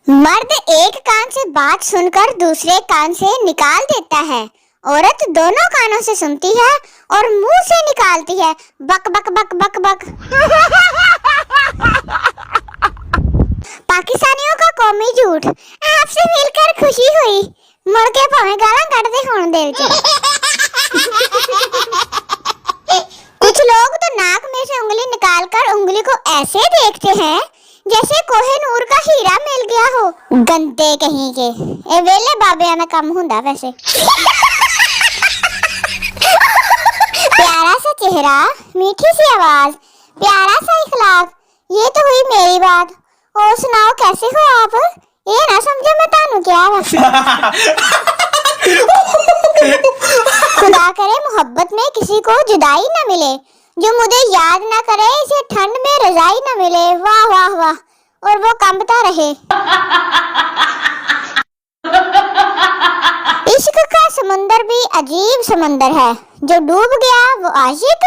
मर्द एक कान से बात सुनकर दूसरे कान से निकाल देता है। औरत दोनों कानों से सुनती है और मुंह से निकालती है। बक बक बक बक बक। पाकिस्तानियों का कौमी झूठ। आपसे मिलकर खुशी हुई, मुड़ के भावे गाला कटदे होण दे विच। कुछ लोग तो नाक में से उंगली निकालकर उंगली को ऐसे देखते हैं जैसे कोहिनूर का हीरा मिल गया हो। गंदे कहीं के ए वेले बाबियां दा काम हुंदा वैसे। प्यारा सा चेहरा, मीठी सी आवाज, प्यारा सा इखलाक, ये तो हुई मेरी बात। और सुनाओ कैसे हो आप? ये ना समझो मैं तानू क्या वा। खुदा करे मोहब्बत में किसी को जुदाई न मिले, जो मुझे याद ना करे इसे ठंड में रजाई न मिले। वाह वाह वाह, और वो कंबता रहे। इश्क का समुंदर भी अजीब समंदर है। जो डूब गया वो आशिक,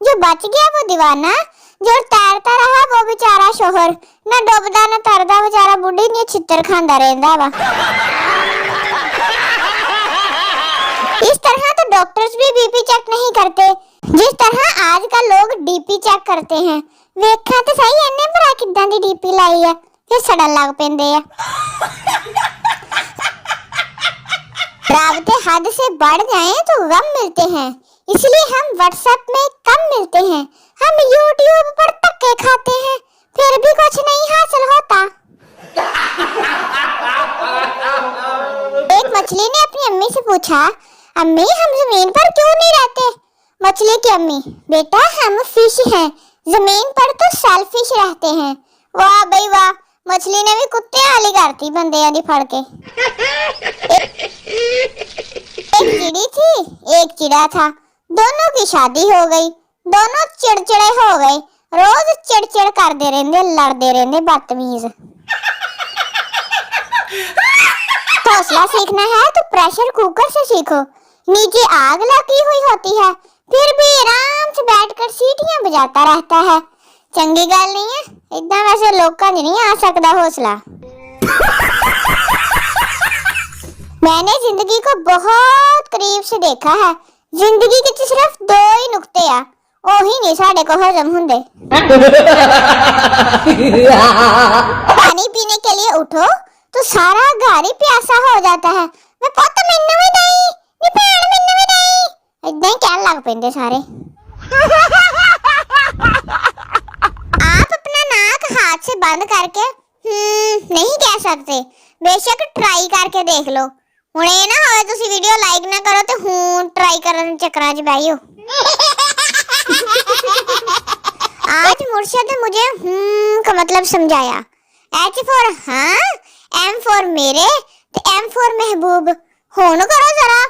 जो बच गया वो दीवाना, जो तैरता रहा वो बेचारा शोहर, न डूबदा न तरदा बेचारा बुढ़ी ने छितर खांदा रहंदा वा। इस तरह तो डॉक्टर्स भी बीपी चेक नहीं करते जिस तरह आजकल लोग डीपी चेक करते हैं। वेखा तो सही इन्ने भरा किदां दी डीपी लाई है, फिर सड़न लग पेंदे आ। राबते हद से बढ़ जाएं तो गम मिलते हैं, इसलिए हम व्हाट्सएप में कम मिलते हैं। हम यूट्यूब पर धक्के खाते हैं, फिर भी कुछ नहीं हासिल होता। एक मछली ने अपनी अम्मी से पूछा, अम्मी हम जमीन पर क्यों नहीं रहते? मछली की अम्मी, बेटा हम फिश हैं, जमीन पर तो सेल्फिश रहते हैं। वाह भाई वाह, मछली ने भी कुत्ते वाली करती बंदे दी फड़ के। एक चिड़ी थी एक चिड़ा था, दोनों की शादी हो गई, दोनों चिड़चिड़े हो गए, रोज चिड़चिड़ करते रहंदे, लड़ते रहंदे, बदतमीज। हौसला सीखना है तो प्रेशर कुकर से सीखो। नीचे आग लगी हुई होती है, फिर भी आराम से बैठकर सीटियां बजाता रहता है। चंगी गल नहीं है, इतना वैसे लोकां च नहीं आ सकता हौसला। मैंने जिंदगी को बहुत करीब से देखा है। जिंदगी के सिर्फ दो ही नुक्ते आ, ओही नहीं साडे को हजम हुंदे। पानी पीने के लिए उठो तो सारा घर ही प्यासा हो जाता है। मैं पुत्त मैनू भी दई, नी भैण मैनू भी दई, इदां ही कहन लग पेंदे सारे। आप अपना नाक हाथ से बंद करके नहीं कह सकते, बेशक ट्राई करके देख लो। हुण ये ना होवे तुसी वीडियो लाइक ना करो ते हूं ट्राई करन चक्करां च बैठो। आज मुर्शिद ने मुझे का मतलब समझाया। H फॉर हाँ, M फॉर मेरे ते M फॉर महबूब। हुण करो जरा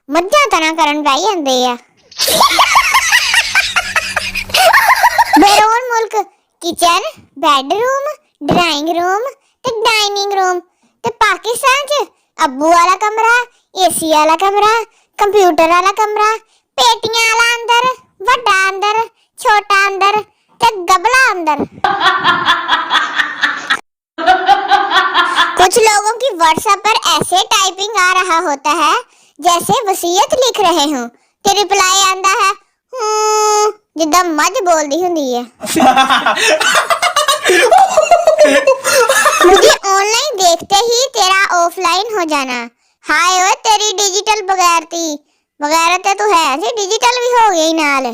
मध्या तना करन बैठ जांदे आ। बैरून मुल्क किचन, बेडरूम, ड्राइंग रूम ते डाइनिंग रूम, ते पाकिस्तान च अब्बू वाला कमरा, एसी वाला कमरा, कंप्यूटर वाला कमरा, पेटियां वाला अंदर, बड़ा अंदर, छोटा अंदर ते गबला अंदर। कुछ लोगों की व्हाट्सएप पर ऐसे टाइपिंग आ रहा होता है जैसे वसीयत लिख रहे हो, ते रिप्लाई आंदा है जिद्दां मझ बोलदी हुंदी है। मुझे ऑनलाइन देखते ही तेरा ऑफलाइन हो जाना। हाय ओए तेरी डिजिटल बगैरती, बगैरत तो है, डिजिटल भी हो गई नाल।